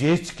JHQ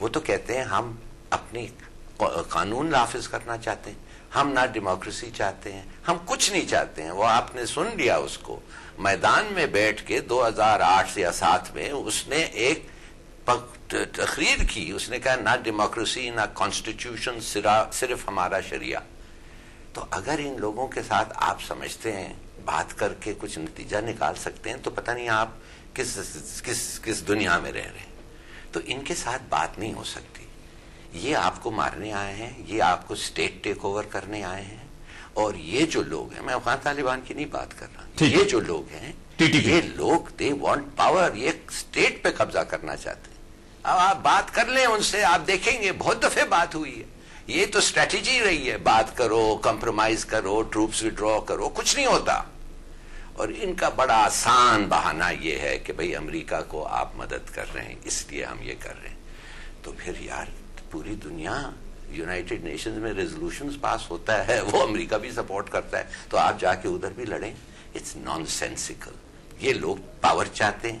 وہ تو کہتے ہیں ہم اپنی قانون نافذ کرنا چاہتے ہیں, ہم نہ ڈیموکریسی چاہتے ہیں, ہم کچھ نہیں چاہتے ہیں. وہ آپ نے سن لیا اس کو میدان میں بیٹھ کے 2008 یا 2007 میں اس نے ایک تقریر کی. اس نے کہا نہ ڈیموکریسی نہ کانسٹیٹیوشن, صرف ہمارا شریعہ. تو اگر ان لوگوں کے ساتھ آپ سمجھتے ہیں بات کر کے کچھ نتیجہ نکال سکتے ہیں تو پتہ نہیں آپ کس دنیا میں رہ رہے ہیں. تو ان کے ساتھ بات نہیں ہو سکتی. یہ آپ کو مارنے آئے ہیں, یہ آپ کو اسٹیٹ ٹیک اوور کرنے آئے ہیں. اور یہ جو لوگ ہیں, میں افغان طالبان کی نہیں بات کر رہا, یہ جو لوگ ہیں یہ لوگ دے وانٹ پاور, یہ اسٹیٹ پہ قبضہ کرنا چاہتے ہیں. اب آپ بات کر لیں ان سے, آپ دیکھیں گے بہت دفعہ بات ہوئی ہے. یہ تو اسٹریٹجی رہی ہے, بات کرو, کمپرومائز کرو, ٹروپس وڈرا کرو, کچھ نہیں ہوتا. اور ان کا بڑا آسان بہانہ یہ ہے کہ بھئی امریکہ کو آپ مدد کر رہے ہیں اس لیے ہم یہ کر رہے ہیں. تو پھر یار پوری دنیا یونائٹڈ نیشنز میں ریزولوشنز پاس ہوتا ہے, وہ امریکہ بھی سپورٹ کرتا ہے, تو آپ جا کے ادھر بھی لڑیں. اٹس نان سینسیکل. یہ لوگ پاور چاہتے ہیں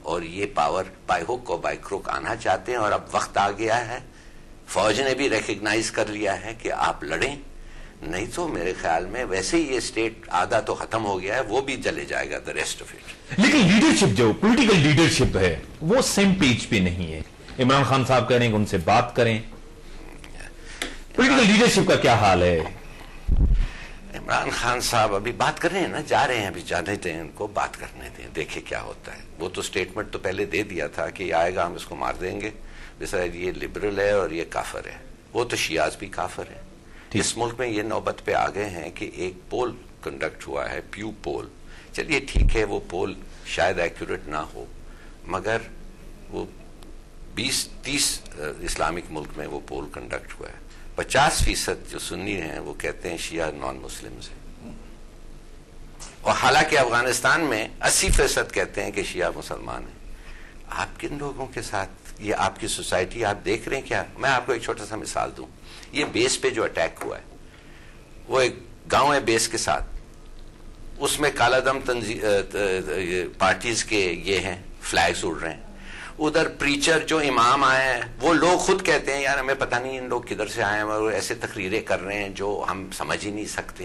اور یہ پاور بائی ہک اور بائی کروک آنا چاہتے ہیں. اور اب وقت آ گیا ہے, فوج نے بھی ریکگنائز کر لیا ہے کہ آپ لڑیں, نہیں تو میرے خیال میں ویسے ہی یہ اسٹیٹ آدھا تو ختم ہو گیا ہے, وہ بھی چلے جائے گا, the rest of it. لیکن لیڈرشپ جو پولیٹیکل لیڈرشپ ہے وہ سیم پیج پہ نہیں ہے. عمران خان صاحب کہہ رہے ہیں کہ ان سے بات کریں. پولیٹیکل لیڈرشپ کا کیا حال ہے؟ عمران خان صاحب ابھی بات کر رہے ہیں نا, جا رہے ہیں, ابھی جانے دیں ان کو, بات کرنے دیں, دیکھیں کیا ہوتا ہے. وہ تو اسٹیٹمنٹ تو پہلے دے دیا تھا کہ یہ آئے گا ہم اس کو مار دیں گے, جیسا یہ لبرل ہے اور یہ کافر ہے. وہ تو شیعاز بھی کافر ہے. اس ملک میں یہ نوبت پہ آ گئے ہیں کہ ایک پول کنڈکٹ ہوا ہے, پیو پول. چلیے ٹھیک ہے, وہ پول شاید ایکوریٹ نہ ہو, مگر وہ 20-30 اسلامک ملک میں وہ پول کنڈکٹ ہوا ہے. 50% جو سنی ہیں وہ کہتے ہیں شیعہ نان مسلمز ہیں, اور حالانکہ افغانستان میں 80% کہتے ہیں کہ شیعہ مسلمان ہیں. آپ کن لوگوں کے ساتھ, یہ آپ کی سوسائٹی آپ دیکھ رہے ہیں کیا؟ میں آپ کو ایک چھوٹا سا مثال دوں. یہ بیس پہ جو اٹیک ہوا ہے وہ ایک گاؤں ہے بیس کے ساتھ, اس میں کالا دم پارٹیز کے یہ ہیں, فلیگز اڑ رہے ہیں. ادھر پریچر جو امام آئے ہیں وہ لوگ خود کہتے ہیں یار ہمیں پتہ نہیں ان لوگ کدھر سے آئے ہیں, اور ایسے تقریریں کر رہے ہیں جو ہم سمجھ ہی نہیں سکتے.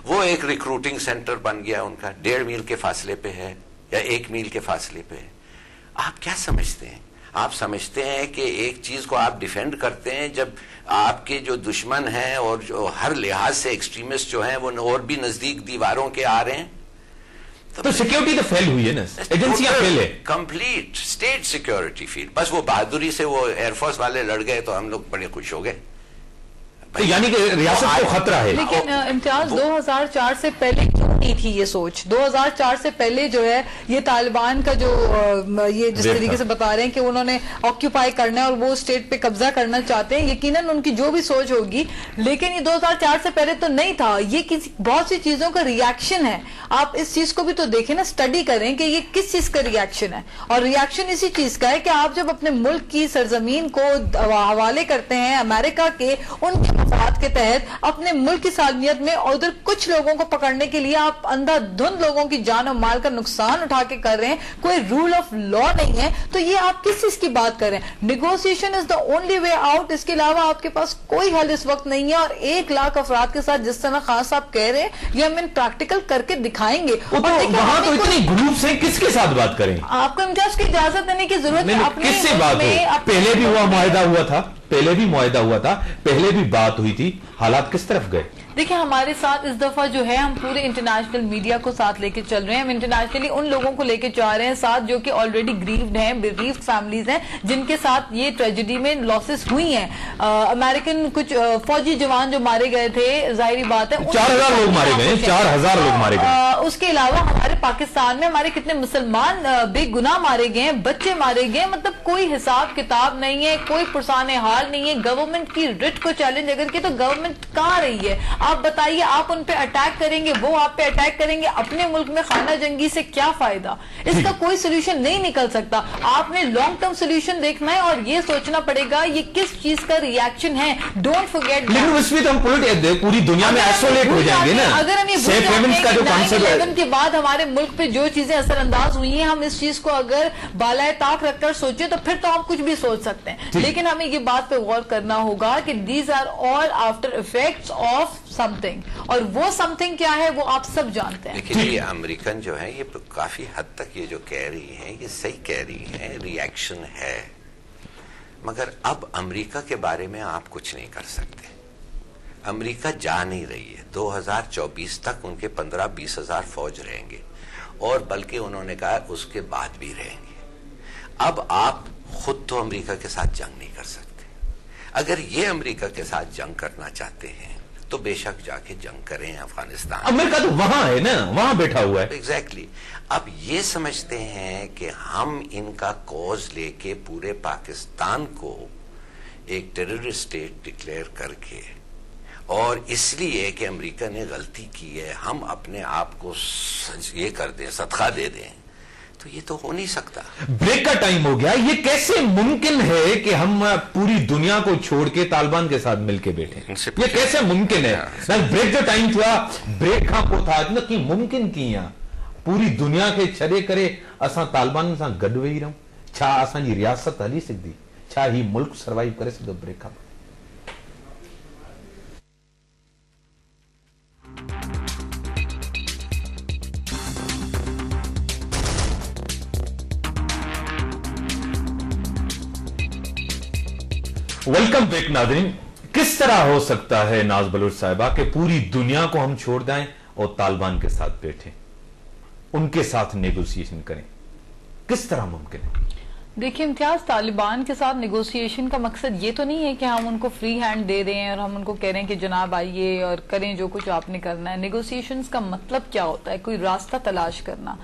وہ ایک ریکروٹنگ سینٹر بن گیا ان کا, 1.5 میل کے فاصلے پہ ہے یا 1 میل کے فاصلے پہ ہے. آپ کیا سمجھتے ہیں؟ آپ سمجھتے ہیں کہ ایک چیز کو آپ ڈیفینڈ کرتے ہیں جب آپ کے جو دشمن ہیں اور جو ہر لحاظ سے ایکسٹریمسٹ جو ہیں وہ اور بھی نزدیک دیواروں کے آ رہے ہیں. تو سیکیورٹی تو فیل ہوئی ہے نا, ایجنسیاں فیل ہے, کمپلیٹ اسٹیٹ سیکیورٹی فیل. بس وہ بہادری سے وہ ایئر فورس والے لڑ گئے تو ہم لوگ بڑے خوش ہو گئے. یعنی کہ ریاست کو خطرہ ہے. لیکن امتیاز 2004 سے پہلے کیوں نہیں تھی یہ سوچ؟ 2004 سے پہلے جو ہے یہ طالبان کا جو یہ جس طریقے سے بتا رہے ہیں کہ انہوں نے آکیوپائی کرنا ہے اور وہ اسٹیٹ پہ قبضہ کرنا چاہتے ہیں, یقیناً ان کی جو بھی سوچ ہوگی, لیکن یہ 2004 سے پہلے تو نہیں تھا. یہ کسی بہت سی چیزوں کا ریاکشن ہے. آپ اس چیز کو بھی تو دیکھیں نا, اسٹڈی کریں کہ یہ کس چیز کا ریاکشن ہے. اور ریاکشن اسی چیز کا ہے کہ آپ جب اپنے ملک کی سرزمین کو حوالے کرتے ہیں امریکہ کے ان کے مفاد کے تحت اپنے ملک کی سالمیت میں, اور ادھر کچھ لوگوں کو پکڑنے کے لیے آپ اندھا دھند لوگوں کی جان و مال کا نقصان اٹھا کے کر رہے ہیں, کوئی رول آف لا نہیں ہے, تو یہ آپ کس چیز کی بات کر رہے ہیں؟ Negotiation is the only way out. اس کے علاوہ آپ کے پاس کوئی حل اس وقت نہیں ہے. اور 1 لاکھ افراد کے ساتھ جس طرح خان صاحب کہہ رہے ہیں یہ ہم ان پریکٹیکل کر کے دکھائیں گے. وہاں تو اتنے گروپس ہیں, کس کے ساتھ بات کریں؟ آپ کو امتیاز کی اجازت دینے کی ضرورت ہے. کس سے بات ہو؟ پہلے بھی ہوا معاہدہ ہوا تھا, پہلے بھی بات ہوئی تھی. حالات کس طرف گئے؟ دیکھیں ہمارے ساتھ اس دفعہ جو ہے ہم پورے انٹرنیشنل میڈیا کو ساتھ لے کے چل رہے ہیں. ہم انٹرنیشنلی ان لوگوں کو لے کے چاہ رہے ہیں ساتھ جو کہ آلریڈی گریوڈ ہیں, بریفڈ فیملیز ہیں, جن کے ساتھ یہ ٹریجڈی میں لاسز ہوئی ہیں. امریکن کچھ فوجی جوان جو مارے گئے تھے, ظاہری بات ہے 4000 لوگ مارے گئے, 4000 لوگ مارے گئے. اس کے علاوہ ہمارے پاکستان میں ہمارے کتنے مسلمان بے گناہ مارے گئے, بچے مارے گئے. مطلب کوئی حساب کتاب نہیں ہے, کوئی پرسان حال نہیں ہے. گورنمنٹ کی رٹ کو چیلنج اگر کی تو گورنمنٹ کہاں رہی ہے؟ آپ بتائیے, آپ ان پہ اٹیک کریں گے, وہ آپ پہ اٹیک کریں گے, اپنے ملک میں خانہ جنگی سے کیا فائدہ؟ اس کا کوئی سولوشن نہیں نکل سکتا. آپ نے لانگ ٹرم سولوشن دیکھنا ہے اور یہ سوچنا پڑے گا یہ کس چیز کا ریاکشن ہے. Don't forget. لیکن اس میں تو ہم پوری دنیا میں ایسولیٹ ہو جائیں گے نا. اگر ہم یہ 9/11 کے بعد ہمارے ملک پہ جو چیزیں اثر انداز ہوئی ہیں، ہم اس چیز کو اگر بالائے طاق رکھ کر سوچیں تو پھر تو ہم کچھ بھی سوچ سکتے ہیں، لیکن ہمیں یہ بات پہ غور کرنا ہوگا کہ these are all after effects of something, اور وہ سم تھنگ کیا ہے وہ آپ سب جانتے ہیں. لیکن یہ امریکن جو ہیں یہ کافی حد تک یہ جو کہہ رہی ہیں یہ صحیح کہہ رہی ہیں، ریئیکشن ہے، مگر اب امریکہ کے بارے میں آپ کچھ نہیں کر سکتے. امریکہ جا نہیں رہی ہے. 2024 تک ان کے 15-20 ہزار فوج رہیں گے، اور بلکہ انہوں نے کہا اس کے بعد بھی رہیں گے. اب آپ خود تو امریکہ کے ساتھ جنگ نہیں کر سکتے. اگر یہ امریکہ کے ساتھ جنگ کرنا چاہتے ہیں تو بے شک جا کے جنگ کریں افغانستان. امریکہ تو وہاں ہے نا، وہاں بیٹھا ہوا ہے. ایگزیکٹلی. اب یہ سمجھتے ہیں کہ ہم ان کا کوز لے کے پورے پاکستان کو ایک ٹیررسٹ اسٹیٹ ڈکلیئر کر کے، اور اس لیے کہ امریکہ نے غلطی کی ہے ہم اپنے آپ کو یہ کر دیں، صدقہ دے دیں، تو یہ تو ہو نہیں سکتا. بریک کا ٹائم ہو گیا. یہ کیسے ممکن ہے کہ ہم پوری دنیا کو چھوڑ کے طالبان کے ساتھ مل کے بیٹھے؟ یہ کیسے ممکن ہے؟ بریک جو ٹائم تھا، بریک کہاں کو تھا اتنا کی ممکن کیا پوری دنیا کے چھڑے کرے اساں طالبان سان گڈ وہی رہوں؟ چھا اساں جی ریاست ہلی سکتی؟ چھا ہی ملک سروائیو کرے سکدو بریک کھا؟ ویلکم بیک ناظرین. کس طرح ہو سکتا ہے ناز بلوچ صاحبہ کہ پوری دنیا کو ہم چھوڑ دیں اور طالبان کے ساتھ بیٹھیں، ان کے ساتھ نیگوسیشن کریں؟ کس طرح ممکن ہے؟ دیکھیں امتیاز، طالبان کے ساتھ نیگوسیشن کا مقصد یہ تو نہیں ہے کہ ہم ان کو فری ہینڈ دے رہے ہیں اور ہم ان کو کہہ رہے ہیں کہ جناب آئیے اور کریں جو کچھ آپ نے کرنا ہے. نیگوسیشنز کا مطلب کیا ہوتا ہے؟ کوئی راستہ تلاش کرنا،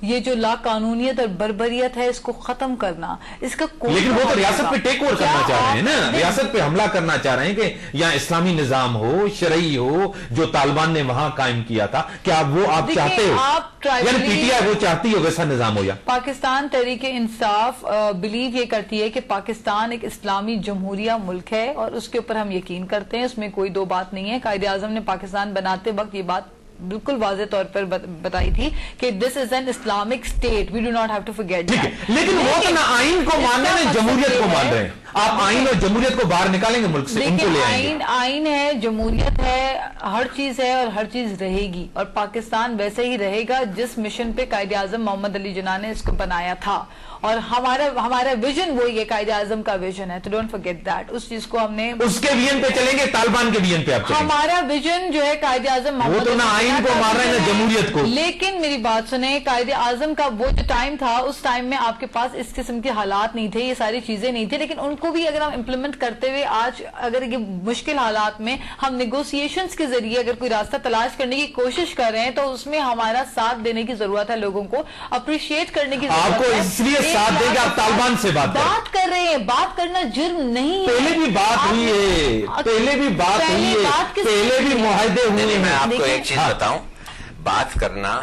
یہ جو لا قانونیت اور بربریت ہے اس کو ختم کرنا. اس کا کوئی لیکن وہ تو ریاست پہ ٹیک اوور کرنا چاہ رہے ہیں نا، ریاست پہ حملہ کرنا چاہ رہے ہیں کہ یہاں اسلامی نظام ہو، شرعی ہو، جو طالبان نے وہاں قائم کیا تھا. کیا وہ آپ چاہتے ہو؟ یعنی پی ٹی آئی وہ چاہتی ہو ویسا نظام ہو؟ یا پاکستان تحریک انصاف بلیو یہ کرتی ہے کہ پاکستان ایک اسلامی جمہوریہ ملک ہے، اور اس کے اوپر ہم یقین کرتے ہیں، اس میں کوئی دو بات نہیں ہے. قائد اعظم نے پاکستان بناتے وقت یہ بات بالکل واضح طور پر بتائی تھی کہ this is an Islamic state, we do not have to forget. لیکن وہ تو نہ آئین کو مان رہے ہیں، جمہوریت کو مان رہے ہیں. آپ آئین اور جمہوریت کو باہر نکالیں گے ملک سے، ان کو لے آئیں گے. آئین ہے، جمہوریت ہے، ہر چیز ہے اور ہر چیز رہے گی، اور پاکستان ویسے ہی رہے گا جس مشن پہ قائد اعظم محمد علی جناح نے اس کو بنایا تھا. اور ہمارا ویژن وہی ہے، قائد اعظم کا ویژن ہے، تو ڈونٹ فرگیٹ دیٹ. اس چیز کو ہم نے اس کے ویژن پہ چلیں گے، طالبان کے ویژن پہ آپ چلیں گے. ہمارا ویژن جو ہے قائد اعظم محمد، وہ تو نہ آئین کو مار رہے ہیں نہ جمہوریت کو. لیکن میری بات سنیں، قائد اعظم کا وہ جو ٹائم تھا، اس ٹائم میں آپ کے پاس اس قسم کے حالات نہیں تھے، یہ ساری چیزیں نہیں تھی. لیکن ان کو بھی اگر ہم امپلیمنٹ کرتے ہوئے آج اگر یہ مشکل حالات میں ہم نیگوسیشنز کے ذریعے اگر کوئی راستہ تلاش کرنے کی کوشش کر رہے ہیں تو اس میں ہمارا ساتھ دینے کی ضرورت ہے، لوگوں کو اپریشیٹ کرنے کی ضرورت ہے. آپ کو اس لیے ساتھ دے گا، آپ طالبان سے بات کر رہے ہیں. بات کرنا جرم نہیں ہے. پہلے بھی بات ہوئی ہے، پہلے بھی بات ہوئی ہے، پہلے بھی معاہدے ہوئے ہیں. میں آپ کو ایک چیز بتاؤں، بات کرنا،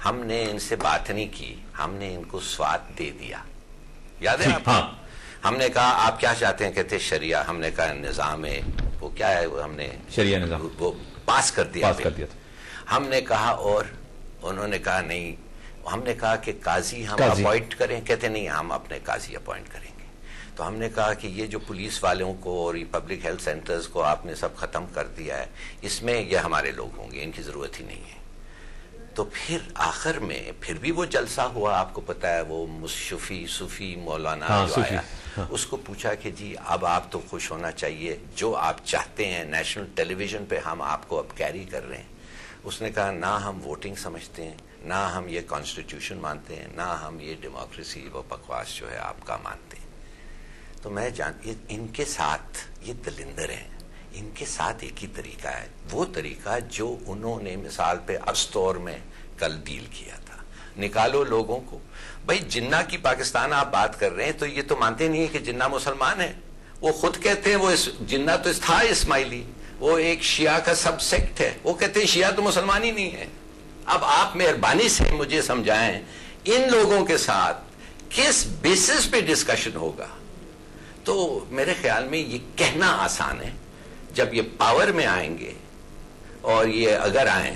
ہم نے ان سے بات نہیں کی، ہم نے ان کو سواد دے دیا. یاد ہے آپ؟ ہم نے کہا آپ کیا چاہتے ہیں؟ کہتے شریعہ. ہم نے کہا نظام ہے وہ کیا ہے، ہم نے شریعہ نظام وہ پاس کر دیا تھا. ہم نے کہا، اور انہوں نے کہا نہیں. ہم نے کہا کہ قاضی ہم اپوائنٹ کریں، کہتے نہیں ہم اپنے قاضی اپوائنٹ کریں گے. تو ہم نے کہا کہ یہ جو پولیس والوں کو اور یہ پبلک ہیلتھ سینٹرز کو آپ نے سب ختم کر دیا ہے، اس میں یہ ہمارے لوگ ہوں گے، ان کی ضرورت ہی نہیں ہے. تو پھر آخر میں پھر بھی وہ جلسہ ہوا، آپ کو پتا ہے، وہ صوفی مولانا جو آیا، اس کو پوچھا کہ جی اب آپ تو خوش ہونا چاہیے، جو آپ چاہتے ہیں نیشنل ٹیلی ویژن پہ ہم آپ کو اب کیری کر رہے ہیں. اس نے کہا نہ ہم ووٹنگ سمجھتے ہیں، نہ ہم یہ کانسٹیٹیوشن مانتے ہیں، نہ ہم یہ ڈیموکریسی و بکواس جو ہے آپ کا مانتے ہیں. تو میں ان کے ساتھ یہ دلندر ہیں، ان کے ساتھ ایک ہی طریقہ ہے، وہ طریقہ جو انہوں نے مثال پہ استور میں کل ڈیل کیا تھا. نکالو لوگوں کو. بھائی جنہ کی پاکستان آپ بات کر رہے ہیں تو یہ تو مانتے نہیں ہیں کہ جنہ مسلمان ہیں. وہ خود کہتے ہیں، وہ جنہ تو تھا اسماعیلی، وہ ایک شیعہ کا سب سیکٹ ہے، وہ کہتے ہیں شیعہ تو مسلمان ہی نہیں ہے. اب آپ مہربانی سے مجھے سمجھائیں ان لوگوں کے ساتھ کس بیسس پہ ڈسکشن ہوگا. تو میرے خیال میں یہ کہنا آسان ہے، جب یہ پاور میں آئیں گے اور یہ اگر آئیں